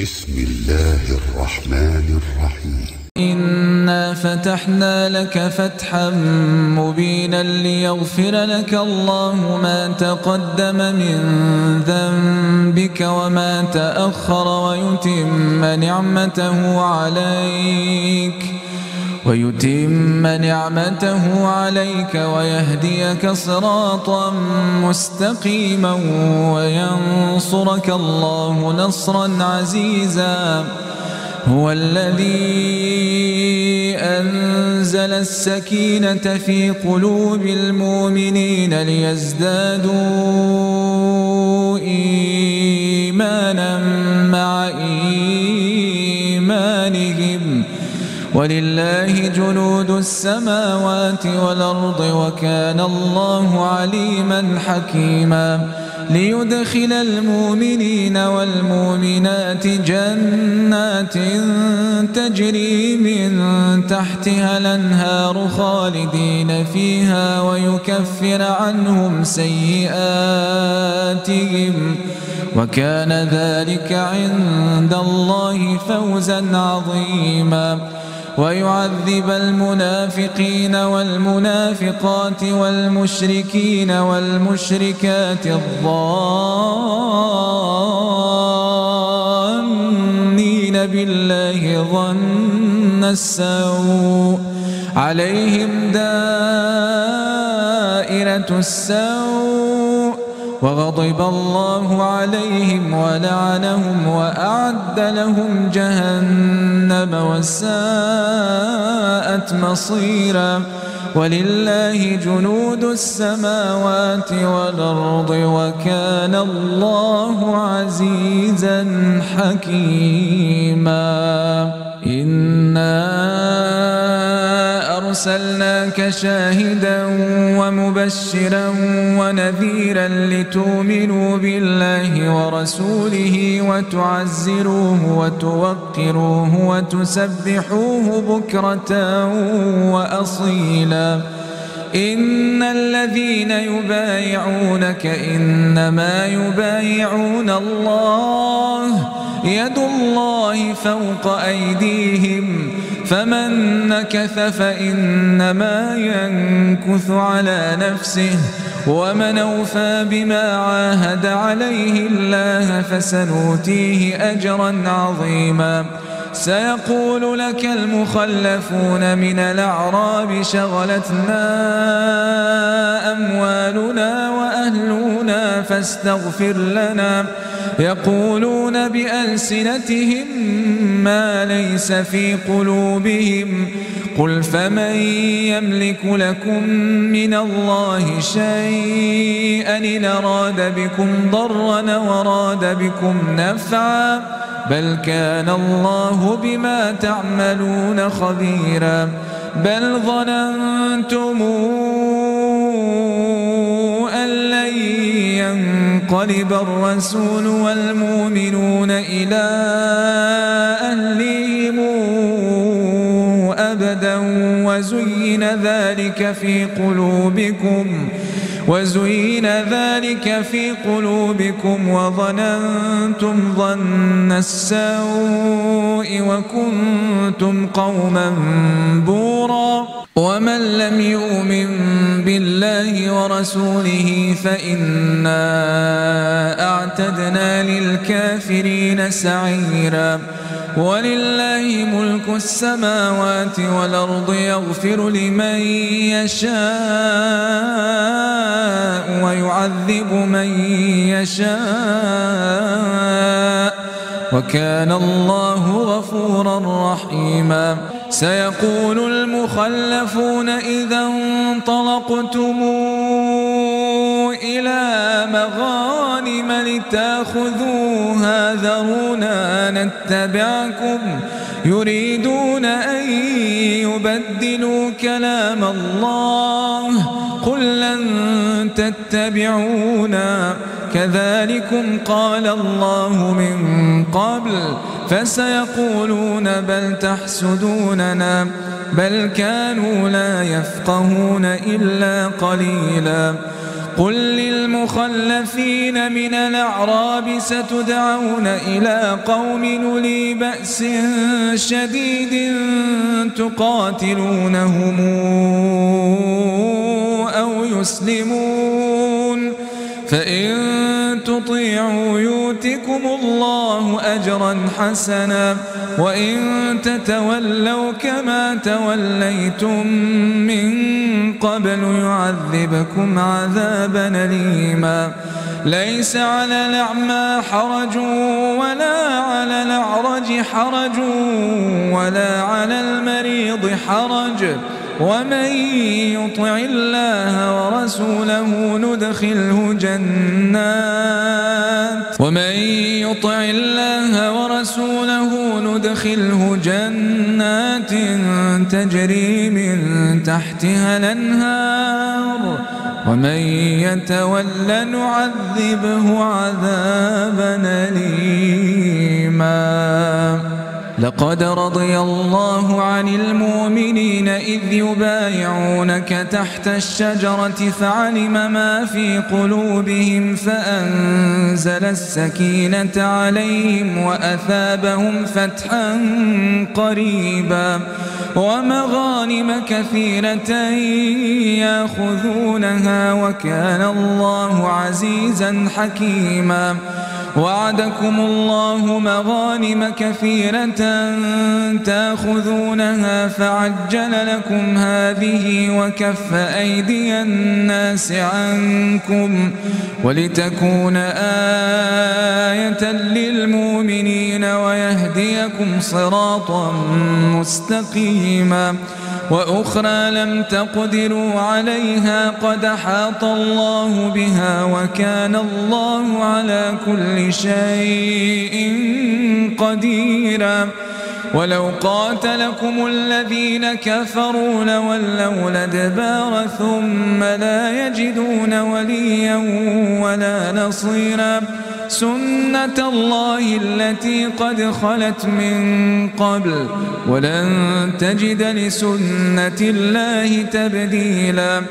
بسم الله الرحمن الرحيم. إنا فتحنا لك فتحا مبينا ليغفر لك الله ما تقدم من ذنبك وما تأخر ويتم نعمته عليك ويهديك صراطا مستقيما وينصرك الله نصرا عزيزا. هو الذي أنزل السكينة في قلوب المؤمنين ليزدادوا إيمانا مع إيمانهم ولله جنود السماوات والأرض وكان الله عليما حكيما. ليدخل المؤمنين والمؤمنات جنات تجري من تحتها الأنهار خالدين فيها ويكفر عنهم سيئاتهم وكان ذلك عند الله فوزا عظيما. ويعذب المنافقين والمنافقات والمشركين والمشركات الظانين بالله ظن السوء عليهم دائرة السوء وغضب الله عليهم ولعنهم وأعد لهم جهنم وساءت مصيرا. ولله جنود السماوات والأرض وكان الله عزيزا حكيما. إنا أرسلناك شاهدا ومبشرا ونذيرا لتؤمنوا بالله ورسوله وتعزروه وتوقروه وتسبحوه بكرة وأصيلا. إن الذين يبايعونك إنما يبايعون الله يد الله فوق أيديهم فمن نكث فإنما ينكث على نفسه ومن أوفى بما عاهد عليه الله فسنؤتيه أجرا عظيما. سيقول لك المخلفون من الأعراب شغلتنا أموالنا وأهلنا فاستغفر لنا يقولون بألسنتهم ما ليس في قلوبهم قل فمن يملك لكم من الله شيئا إن أراد بكم ضرا وراد بكم نفعا بل كان الله بما تعملون خبيرا. بل ظننتم أن لن ينقلب الرسول والمؤمنون إلى أهلهم أبدا وزين ذلك في قلوبكم وظننتم ظن السوء وكنتم قوما بورا. ومن لم يؤمن بالله ورسوله فإنا أعتدنا للكافرين سعيرا. ولله ملك السماوات والأرض يغفر لمن يشاء ويعذب من يشاء وكان الله غفورا رحيما. سيقول المخلفون إذا انطلقتم إلى مغانم لتأخذوها ذرونا نتبعكم يريدون أن يبدلوا كلام الله قل لن تتبعونا كذلكم قال الله من قبل فسيقولون بل تحسدوننا بل كانوا لا يفقهون إلا قليلا. قل للمخلفين من الأعراب ستدعون إلى قوم أولي بأس شديد تقاتلونهم أو يسلمون فإن تطيعوا يؤتكم الله أجرا حسنا وإن تتولوا كما توليتم من قبل يعذبكم عذابا أليما ليس على الأعمى حرج ولا على الأعرج حرج ولا على المريض حرج ومن يطع الله ورسوله ندخله جنات تجري من تحتها الأنهار ومن يتول نعذبه عذابا أليما لقد رضي الله عن المؤمنين إذ يبايعونك تحت الشجرة فعلم ما في قلوبهم فأنزل السكينة عليهم وأثابهم فتحا قريبا ومغانم كثيرة يأخذونها وكان الله عزيزا حكيما وعدكم الله مغانم كثيرة تأخذونها فعجل لكم هذه وكف أيدي الناس عنكم ولتكون آية للمؤمنين ويهديكم صراطا مستقيما وأخرى لم تقدروا عليها قد أحاط الله بها وكان الله على كل شيء قديرا ولو قاتلكم الذين كفروا لولوا الأدبار ثم لا يجدون وليا ولا نصيرا سنة الله التي قد خلت من قبل ولن تجد لسنة الله تبديلا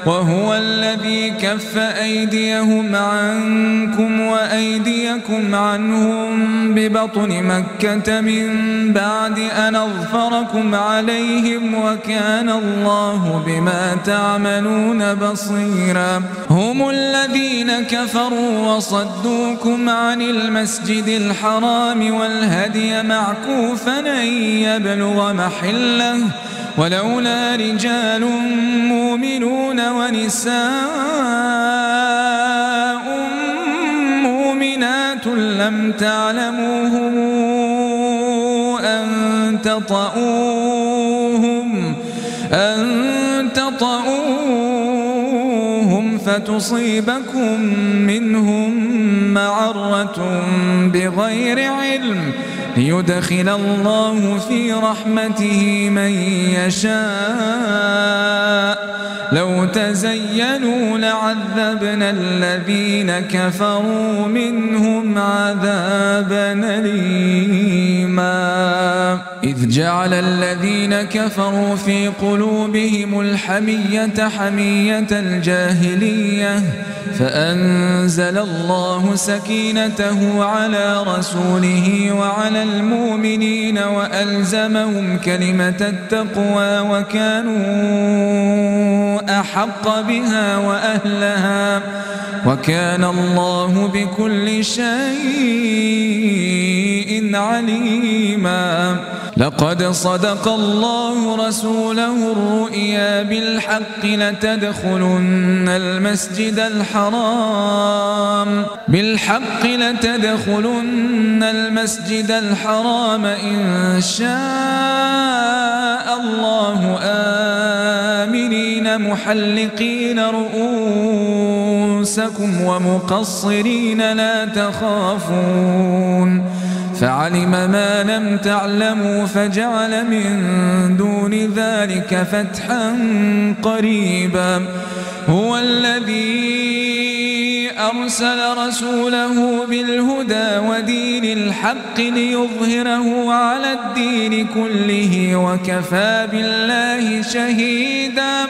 وهو الذي كف أيديهم عنكم وأيديكم عنهم ببطن مكة من بعد أن أظفركم عليهم وكان الله بما تعملون بصيرا هم الذين كفروا وصدوكم عن المسجد الحرام والهدي معكوفا أن يبلغ محله ولولا رجال مؤمنون ونساء مؤمنات لم تعلموهم أن تطؤوهم فتصيبكم منهم معرة بغير علم ليدخل الله في رحمته من يشاء لو تزينوا لعذبنا الذين كفروا منهم عذابا أليما إذ جعل الذين كفروا في قلوبهم الحمية حمية الجاهلية فأنزل الله سكينته على رسوله وعلى المؤمنين وألزمهم كلمة التقوى وكانوا أحق بها وأهلها وكان الله بكل شيء عليما لقد صدق الله رسوله الرؤيا بالحق لتدخلن المسجد الحرام إن شاء الله آمنين محلقين رؤوسكم ومقصرين لا تخافون فعلم ما لم تعلموا فجعل من دون ذلك فتحا قريبا هو الذي أرسل رسوله بالهدى ودين الحق ليظهره على الدين كله وكفى بالله شهيدا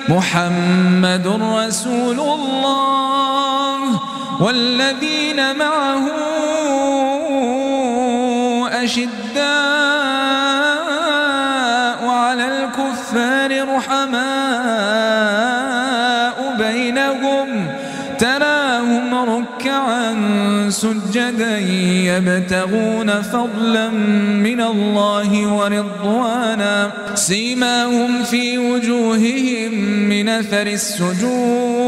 محمد رسول الله والذين معه أشداء على الكفار رحماء بينهم تراهم ركعا سجدا يبتغون فضلا من الله ورضوانا سيماهم في وجوههم من أثر السجود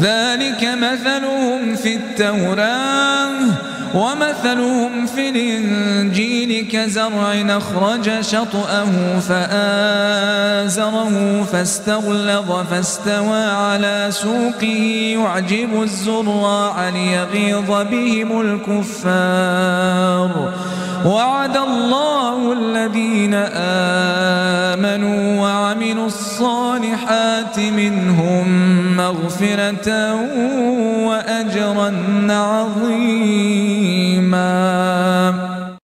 ذلك مثلهم في التوراة ومثلهم في الإنجيل كزرع أخرج شطأه فآزره فاستغلظ فاستوى على سوقه يعجب الزراع ليغيظ بهم الكفار وعد الله الذين آمنوا وعملوا الصالحات منهم مغفرة وأجرا عظيما.